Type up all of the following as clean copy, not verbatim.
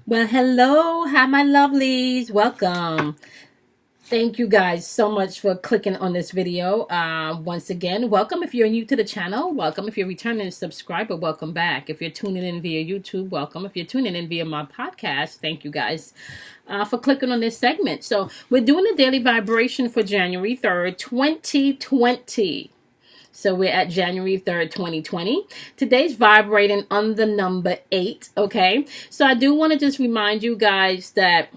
Well, hello. Hi, my lovelies. Welcome. Thank you guys so much for clicking on this video. Once again, welcome if you're new to the channel. Welcome if you're returning subscriber. Welcome back. If you're tuning in via YouTube, welcome. If you're tuning in via my podcast, thank you guys for clicking on this segment. So we're doing a daily vibration for January 3rd, 2020. So we're at January 3rd, 2020. Today's vibrating on the number 8, okay? So I do want to just remind you guys that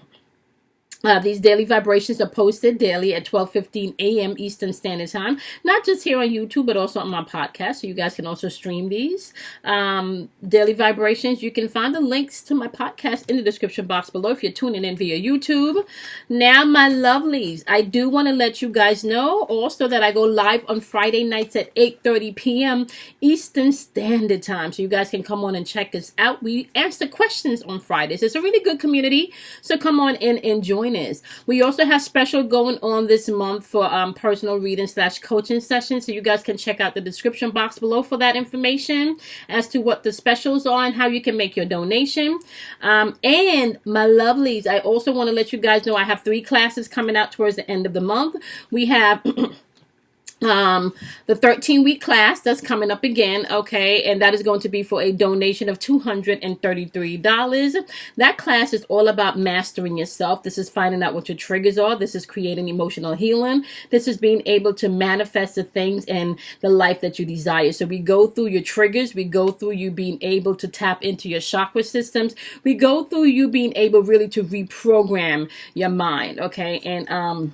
these daily vibrations are posted daily at 12:15 a.m. Eastern Standard Time. Not just here on YouTube, but also on my podcast. So you guys can also stream these daily vibrations. You can find the links to my podcast in the description box below if you're tuning in via YouTube. Now, my lovelies, I do want to let you guys know also that I go live on Friday nights at 8:30 p.m. Eastern Standard Time. So you guys can come on and check us out. We answer questions on Fridays. It's a really good community. So come on in and join us. We also have special going on this month for personal reading / coaching sessions. So you guys can check out the description box below for that information as to what the specials are and how you can make your donation. And my lovelies, I also want to let you guys know I have 3 classes coming out towards the end of the month. We have the 13-week class that's coming up again, okay, and that is going to be for a donation of $233. That class is all about mastering yourself. This is finding out what your triggers are. This is creating emotional healing. This is being able to manifest the things and the life that you desire. So we go through your triggers. We go through you being able to tap into your chakra systems. We go through you being able really to reprogram your mind, okay, and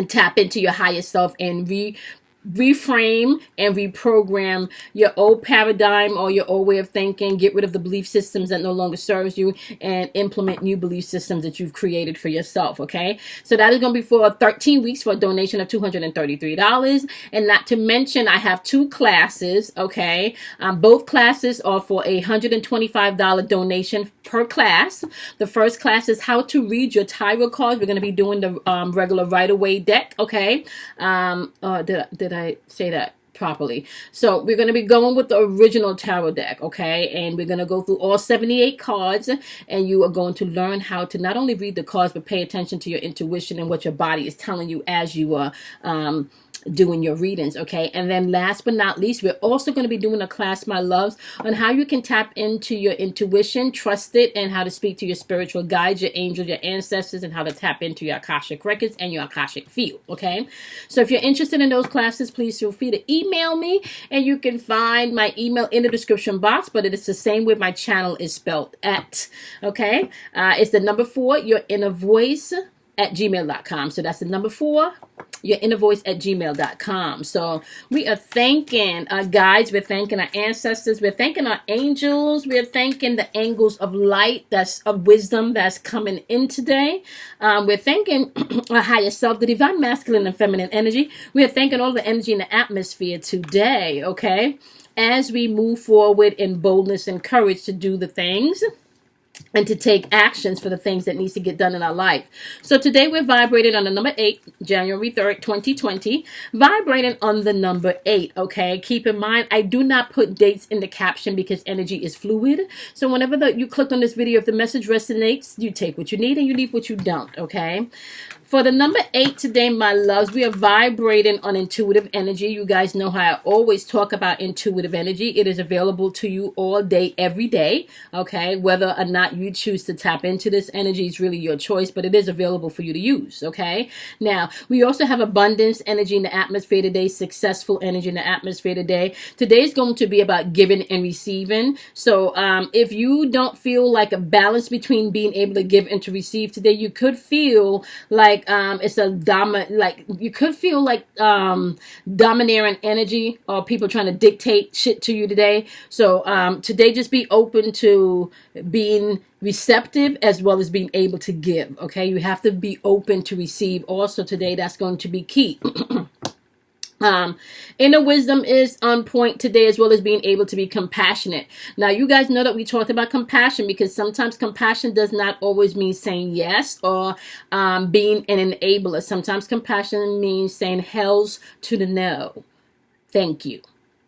tap into your higher self and reframe and reprogram your old paradigm or your old way of thinking. Get rid of the belief systems that no longer serves you and implement new belief systems that you've created for yourself, okay? So that is going to be for 13 weeks for a donation of $233. And not to mention, I have 2 classes, okay? Both classes are for a $125 donation per class. The first class is how to read your tarot cards. We're going to be doing the regular Rider-Waite deck, okay? Did I say that properly? So we're going to be going with the original tarot deck, okay? And we're going to go through all 78 cards, and you are going to learn how to not only read the cards, but pay attention to your intuition and what your body is telling you as you are doing your readings, okay? And then last but not least, we're also going to be doing a class, my loves, on how you can tap into your intuition, trust it, and how to speak to your spiritual guides, your angels, your ancestors, and how to tap into your Akashic records and your Akashic field, okay? So if you're interested in those classes, please feel free to email me, and you can find my email in the description box, but it is the same way my channel is spelled at, okay? It's the number 4, your inner voice at gmail.com. So that's the number 4, your inner voice at gmail.com. So we are thanking our guides, we're thanking our ancestors, we're thanking our angels, we're thanking the angels of light, that's of wisdom, that's coming in today. We're thanking our higher self, the divine masculine and feminine energy. We're thanking all the energy in the atmosphere today, okay, as we move forward in boldness and courage to do the things and to take actions for the things that needs to get done in our life. So today we're vibrating on the number 8, January 3rd, 2020, vibrating on the number 8, okay? Keep in mind, I do not put dates in the caption because energy is fluid. So whenever you click on this video, if the message resonates, you take what you need and you leave what you don't, okay? For the number 8 today, my loves, we are vibrating on intuitive energy. You guys know how I always talk about intuitive energy. It is available to you all day, every day, okay? Whether or not you choose to tap into this energy is really your choice, but it is available for you to use, okay? Now, we also have abundance energy in the atmosphere today, successful energy in the atmosphere today. Today is going to be about giving and receiving. So if you don't feel like a balance between being able to give and to receive today, you could feel like it's a you could feel like domineering energy or people trying to dictate shit to you today. So today, just be open to being receptive as well as being able to give, okay? You have to be open to receive also today. That's going to be key. Inner wisdom is on point today, as well as being able to be compassionate. Now, you guys know that we talked about compassion because sometimes compassion does not always mean saying yes or being an enabler. Sometimes compassion means saying hells to the no. Thank you.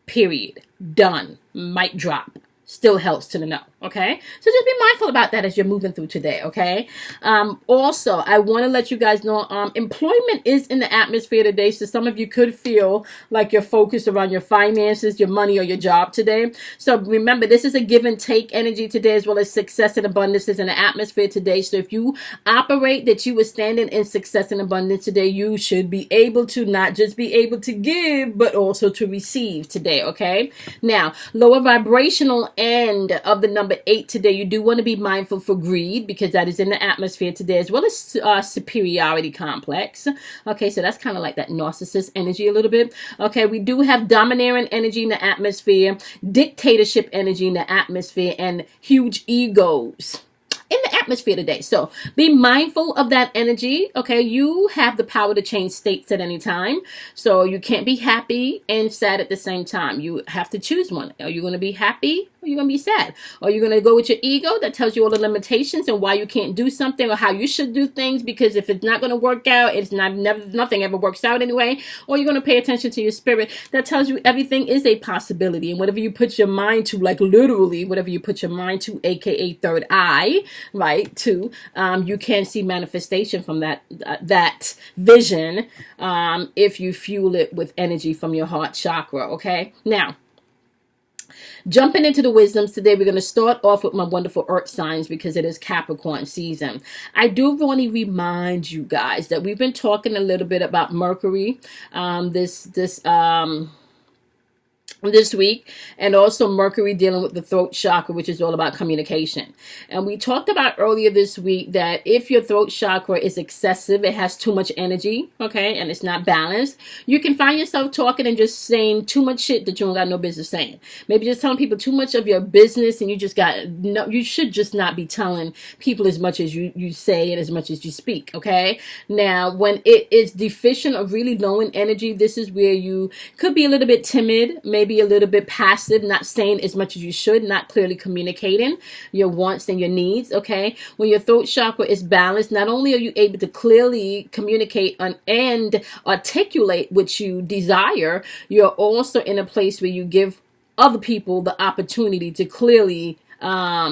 Period. Done. Mic drop. still helps to the know, okay? So just be mindful about that as you're moving through today, okay? Also, I want to let you guys know, employment is in the atmosphere today, so some of you could feel like you're focused around your finances, your money, or your job today. So remember, this is a give and take energy today, as well as success and abundance is in the atmosphere today. So if you operate that you were standing in success and abundance today, you should be able to not just be able to give, but also to receive today, okay? Now, lower vibrational end of the number 8 today, you do want to be mindful for greed, because that is in the atmosphere today, as well as superiority complex. Okay, so that's kind of like that narcissist energy a little bit. Okay, we do have domineering energy in the atmosphere, dictatorship energy in the atmosphere, and huge egos in the atmosphere today. So be mindful of that energy. Okay, you have the power to change states at any time. So you can't be happy and sad at the same time. You have to choose one. Are you going to be happy, or are you going to be sad? Or are you going to go with your ego that tells you all the limitations and why you can't do something, or how you should do things, because if it's not going to work out, it's nothing ever works out anyway. Or you're going to pay attention to your spirit that tells you everything is a possibility, and whatever you put your mind to, like literally whatever you put your mind to, aka third eye, right, to you can see manifestation from that vision, if you fuel it with energy from your heart chakra. Okay, now jumping into the wisdoms today, we're going to start off with my wonderful earth signs, because it is Capricorn season. I do want to remind you guys that we've been talking a little bit about Mercury this week, and also Mercury dealing with the throat chakra, which is all about communication. And we talked about earlier this week that if your throat chakra is excessive, it has too much energy, okay, and it's not balanced, you can find yourself talking and just saying too much shit that you don't got no business saying. Maybe just telling people too much of your business, and you should just not be telling people as much as you say and as much as you speak, okay? Now, when it is deficient or really low in energy, this is where you could be a little bit timid, maybe a little bit passive, not saying as much as you should, not clearly communicating your wants and your needs, okay? When your throat chakra is balanced, not only are you able to clearly communicate and articulate what you desire, you're also in a place where you give other people the opportunity to clearly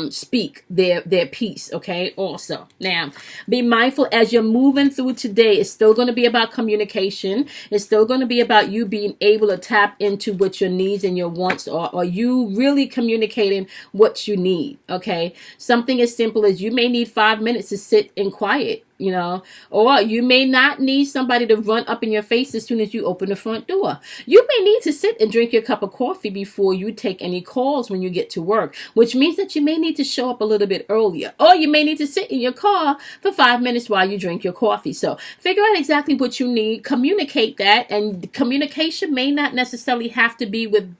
speak their piece, okay? Also, now be mindful as you're moving through today. It's still going to be about communication. It's still going to be about you being able to tap into what your needs and your wants are, or you really communicating what you need, okay? Something as simple as you may need 5 minutes to sit in quiet, you know, or you may not need somebody to run up in your face as soon as you open the front door. You may need to sit and drink your cup of coffee before you take any calls when you get to work, which means that you may need to show up a little bit earlier, or you may need to sit in your car for 5 minutes while you drink your coffee. So figure out exactly what you need, communicate that, and communication may not necessarily have to be with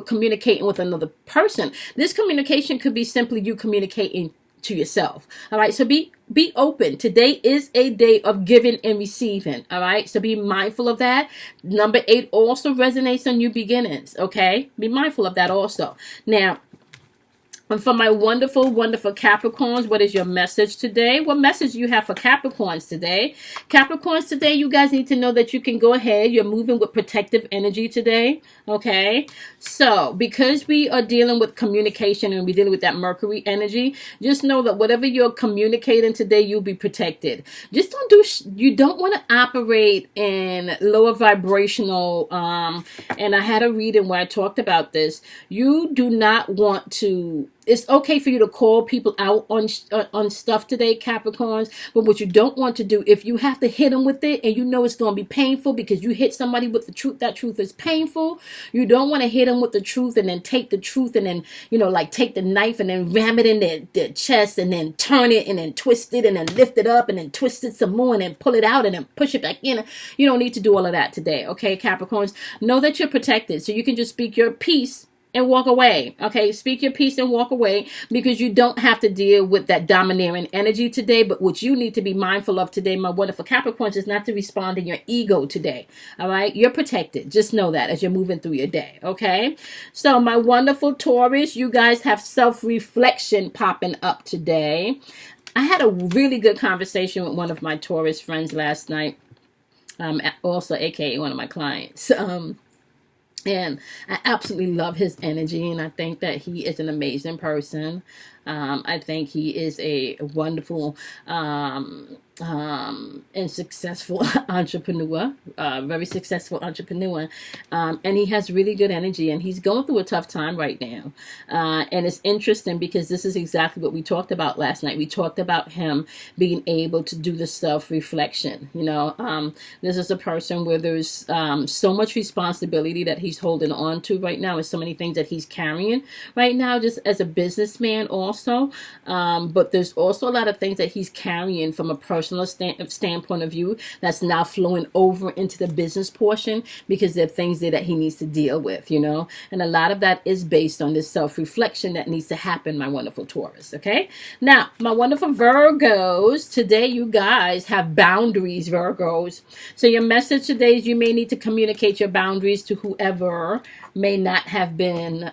communicating with another person. This communication could be simply you communicating to yourself. All right, so be open. Today is a day of giving and receiving. All right, so be mindful of that. Number 8 also resonates on new beginnings. Okay, be mindful of that also. Now, and for my wonderful, wonderful Capricorns, what is your message today? What message do you have for Capricorns today? Capricorns today, you guys need to know that you can go ahead. You're moving with protective energy today. Okay. So because we are dealing with communication and we're dealing with that Mercury energy, just know that whatever you're communicating today, you'll be protected. Just you don't want to operate in lower vibrational, and I had a reading where I talked about this. You do not want to, it's okay for you to call people out on stuff today, Capricorns, but what you don't want to do, if you have to hit them with it and you know it's going to be painful because you hit somebody with the truth, that truth is painful. You don't want to hit them with the truth and then take the truth and then, like take the knife and then ram it in their chest and then turn it and then twist it and then lift it up and then twist it some more and then pull it out and then push it back in. You don't need to do all of that today, okay, Capricorns? Know that you're protected, so you can just speak your piece and walk away. Okay, speak your piece and walk away, because you don't have to deal with that domineering energy today. But what you need to be mindful of today, my wonderful Capricorns, is not to respond in your ego today. All right, you're protected. Just know that as you're moving through your day. Okay, so my wonderful Taurus, you guys have self-reflection popping up today. I had a really good conversation with one of my Taurus friends last night, also aka one of my clients. And I absolutely love his energy, and I think that he is an amazing person. I think he is a wonderful and successful entrepreneur, very successful entrepreneur. And he has really good energy, and he's going through a tough time right now. And it's interesting because this is exactly what we talked about last night. We talked about him being able to do the self-reflection. This is a person where there's so much responsibility that he's holding on to right now, and so many things that he's carrying right now, just as a businessman also. But there's also a lot of things that he's carrying from a personal standpoint of view that's now flowing over into the business portion, because there are things there that he needs to deal with, and a lot of that is based on this self-reflection that needs to happen, my wonderful Taurus. Okay, now my wonderful Virgos, today you guys have boundaries, Virgos. So your message today is you may need to communicate your boundaries to whoever may not have been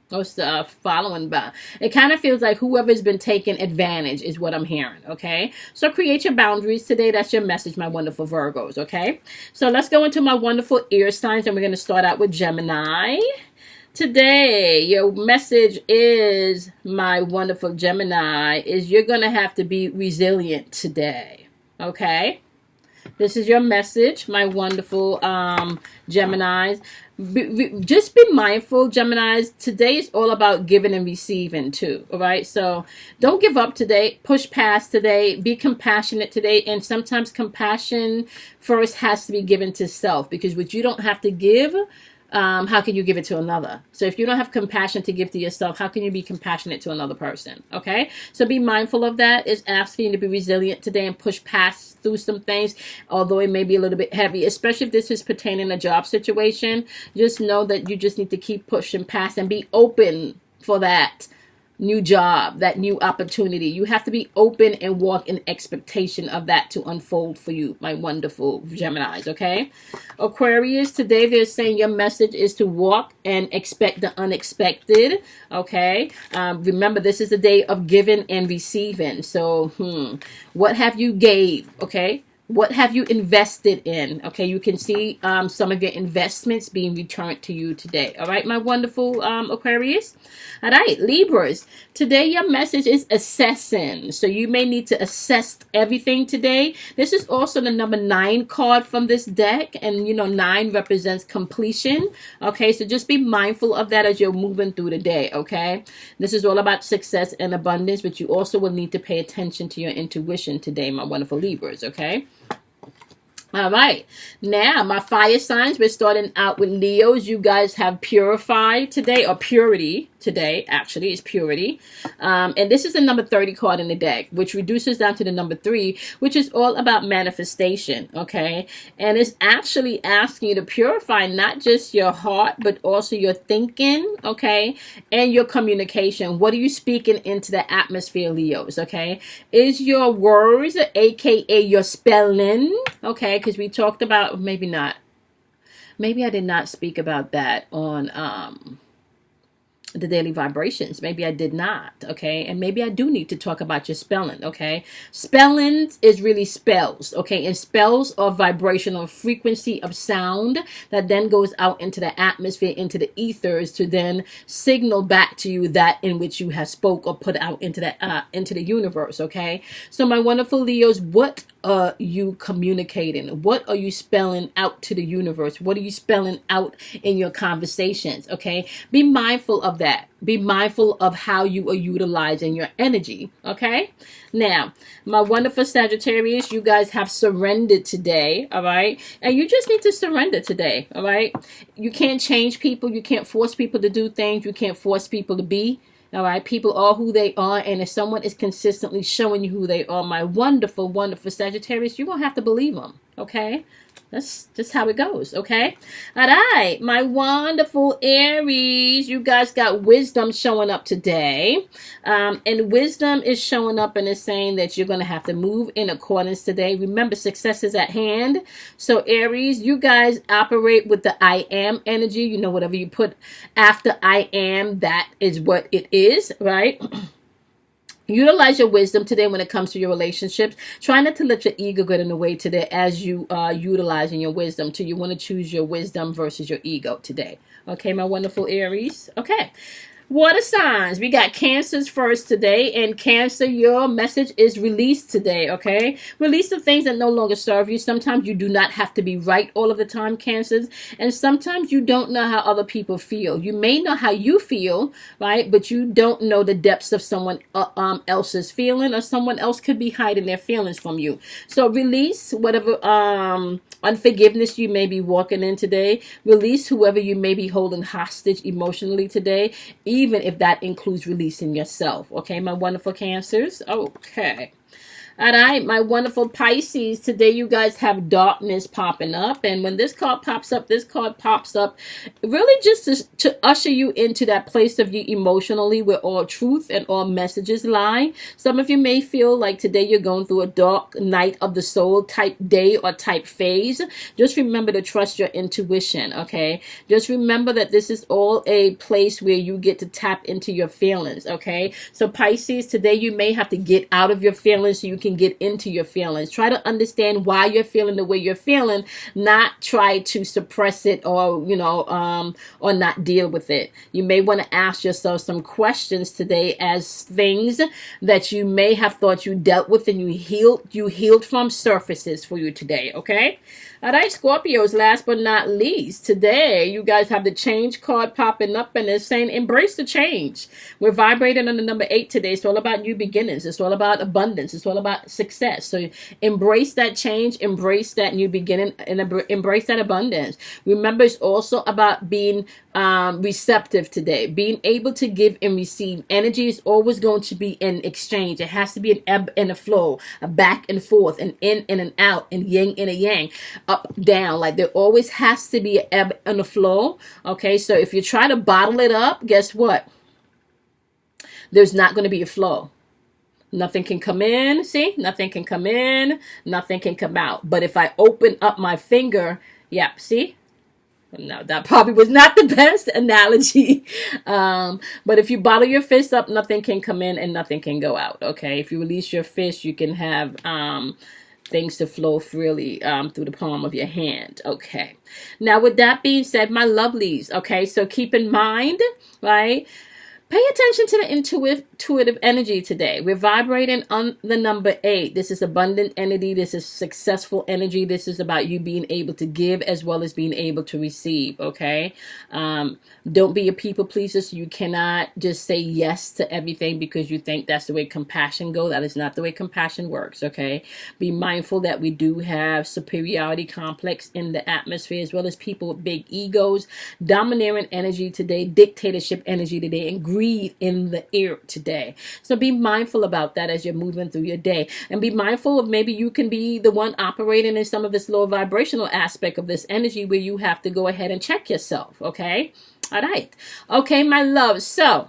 what's the following about? It kind of feels like whoever's been taking advantage is what I'm hearing, okay? So create your boundaries today. That's your message, my wonderful Virgos, okay? So let's go into my wonderful ear signs, and we're going to start out with Gemini. Today, your message is, my wonderful Gemini, is you're going to have to be resilient today, okay? This is your message, my wonderful Geminis. Just be mindful, Geminis. Today is all about giving and receiving too, all right? So don't give up today. Push past today. Be compassionate today. And sometimes compassion first has to be given to self, because what you don't have to give, how can you give it to another? So if you don't have compassion to give to yourself, how can you be compassionate to another person? Okay, so be mindful of that. It's asking you to be resilient today and push past through some things, although it may be a little bit heavy, especially if this is pertaining to a job situation. Just know that you just need to keep pushing past and be open for that new job, that new opportunity. You have to be open and walk in expectation of that to unfold for you, my wonderful Geminis, okay? Aquarius, today they're saying your message is to walk and expect the unexpected, okay? Remember, this is a day of giving and receiving. So, what have you gave, okay? What have you invested in? Okay, you can see some of your investments being returned to you today. All right, my wonderful Aquarius. All right, Libras. Today, your message is assessing. So you may need to assess everything today. This is also the number 9 card from this deck. And, 9 represents completion. Okay, so just be mindful of that as you're moving through the day, okay? This is all about success and abundance, but you also will need to pay attention to your intuition today, my wonderful Libras, okay? All right, now my fire signs, we're starting out with Leos. You guys have purified today, or purity today, actually, is purity. And this is the number 30 card in the deck, which reduces down to the number 3, which is all about manifestation, okay? And it's actually asking you to purify not just your heart, but also your thinking, okay? And your communication. What are you speaking into the atmosphere, Leos, okay? Is your words, aka your spelling, okay? Because we talked about, maybe not. Maybe I did not speak about that on the daily vibrations. Maybe I did not, okay? And maybe I do need to talk about your spelling, okay? Spelling is really spells, okay? And spells are vibrational frequency of sound that then goes out into the atmosphere, into the ethers, to then signal back to you that in which you have spoke or put out into the universe, okay? So my wonderful Leos, what are you communicating? What are you spelling out to the universe? What are you spelling out in your conversations, okay? Be mindful of that. Be mindful of how you are utilizing your energy, okay? Now, my wonderful Sagittarius, you guys have surrendered today, all right? And you just need to surrender today, all right? You can't change people. You can't force people to do things. You can't force people to be. All right, people are who they are, and if someone is consistently showing you who they are, my wonderful, wonderful Sagittarius, you're going to have to believe them, okay? That's just how it goes, okay? All right, my wonderful Aries, you guys got wisdom showing up today. And wisdom is showing up and is saying that you're going to have to move in accordance today. Remember, success is at hand. So Aries, you guys operate with the I am energy. Whatever you put after I am, that is what it is, right? Utilize your wisdom today when it comes to your relationships. Try not to let your ego get in the way today as you are utilizing your wisdom. So you want to choose your wisdom versus your ego today. Okay, my wonderful Aries. Okay. Water signs. We got Cancers first today. And Cancer, your message is release today, okay? Release the things that no longer serve you. Sometimes you do not have to be right all of the time, Cancers. And sometimes you don't know how other people feel. You may know how you feel, right? But you don't know the depths of someone else's feeling, or someone else could be hiding their feelings from you. So release whatever unforgiveness you may be walking in today. Release whoever you may be holding hostage emotionally today, even if that includes releasing yourself. Okay, my wonderful Cancers. Okay. All right, my wonderful Pisces. Today you guys have darkness popping up. And when this card pops up really just to usher you into that place of you emotionally where all truth and all messages lie. Some of you may feel like today you're going through a dark night of the soul type day or type phase. Just remember to trust your intuition, okay? Just remember that this is all a place where you get to tap into your feelings, okay? So Pisces, today you may have to get out of your feelings so you can get into your feelings. Try to understand why you're feeling the way you're feeling, not try to suppress it or, or not deal with it. You may want to ask yourself some questions today as things that you may have thought you dealt with and you healed from surfaces for you today, okay? All right, Scorpios, last but not least, today you guys have the change card popping up and it's saying embrace the change. We're vibrating on the number 8 today. It's all about new beginnings. It's all about abundance. It's all about success. So embrace that change, embrace that new beginning, and embrace that abundance. Remember, it's also about being receptive today, being able to give and receive. Energy is always going to be in exchange. It has to be an ebb and a flow, a back and forth, an in and an out, and yin and a yang, up, down. Like there always has to be an ebb and a flow. Okay, so if you try to bottle it up, guess what? There's not going to be a flow. Nothing can come in. See, nothing can come in, nothing can come out. But if I open up my finger, yeah, see? No, that probably was not the best analogy. But if you bottle your fist up, nothing can come in and nothing can go out. Okay, if you release your fist, you can have things to flow freely through the palm of your hand. Okay. Now, with that being said, my lovelies, okay, so keep in mind, right? Pay attention to the intuitive energy today. We're vibrating on the number 8. This is abundant energy. This is successful energy. This is about you being able to give as well as being able to receive, okay? Don't be a people pleaser. So you cannot just say yes to everything because you think that's the way compassion goes. That is not the way compassion works, okay? Be mindful that we do have superiority complex in the atmosphere as well as people with big egos, domineering energy today, dictatorship energy today, and greed in the air today. So be mindful about that as you're moving through your day, and be mindful of maybe you can be the one operating in some of this low vibrational aspect of this energy where you have to go ahead and check yourself. Okay. All right. Okay, my love. So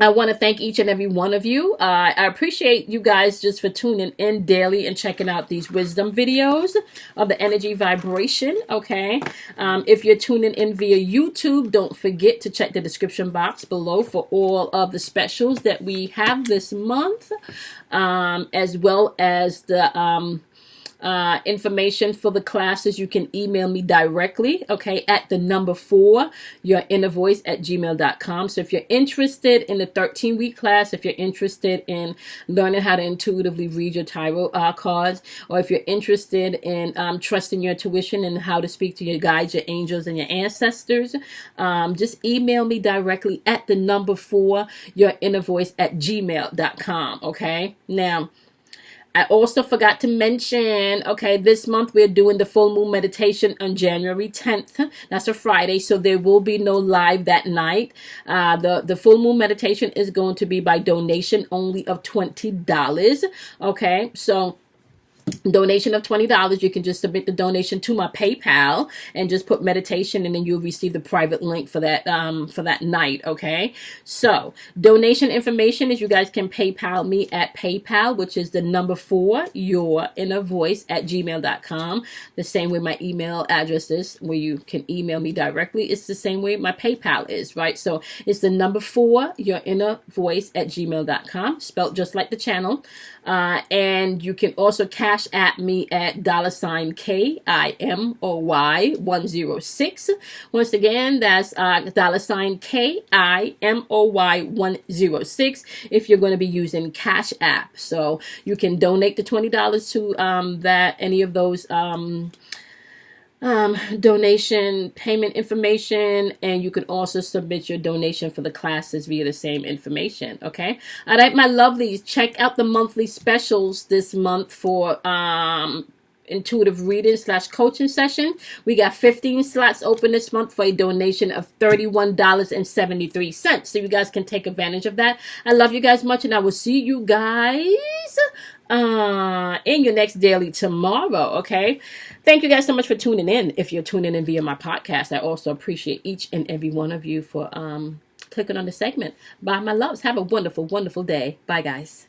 I want to thank each and every one of you. I appreciate you guys just for tuning in daily and checking out these wisdom videos of the energy vibration, okay? If you're tuning in via YouTube, don't forget to check the description box below for all of the specials that we have this month, as well as the information for the classes. You can email me directly, okay, at the number 4 yourinnervoice@gmail.com. So if you're interested in the 13-week class, if you're interested in learning how to intuitively read your tarot cards, or if you're interested in trusting your intuition and how to speak to your guides, your angels, and your ancestors, just email me directly at the number 4 yourinnervoice@gmail.com. Okay, now I also forgot to mention, okay, this month we're doing the full moon meditation on January 10th. That's a Friday, so there will be no live that night. The full moon meditation is going to be by donation only of $20. Okay, so donation of $20. You can just submit the donation to my PayPal and just put meditation, and then you'll receive the private link for that night. Okay, so donation information is you guys can PayPal me at PayPal, which is the number 4 your inner voice at gmail.com. The same way my email address is, where you can email me directly. It's the same way my PayPal is, right? So it's the number 4 your inner voice at gmail.com, spelled just like the channel. And you can also cash at me at $KIMOY106. Once again, that's $KIMOY106 if you're going to be using Cash App. So you can donate the $20 to any of those donation payment information, and you can also submit your donation for the classes via the same information. Okay, all right, my lovelies, check out the monthly specials this month for intuitive reading / coaching session. We got 15 slots open this month for a donation of $31.73, so you guys can take advantage of that. I love you guys much, and I will see you guys in your next daily tomorrow. Okay, thank you guys so much for tuning in. If you're tuning in via my podcast, I also appreciate each and every one of you for clicking on the segment. Bye, my loves. Have a wonderful day. Bye, guys.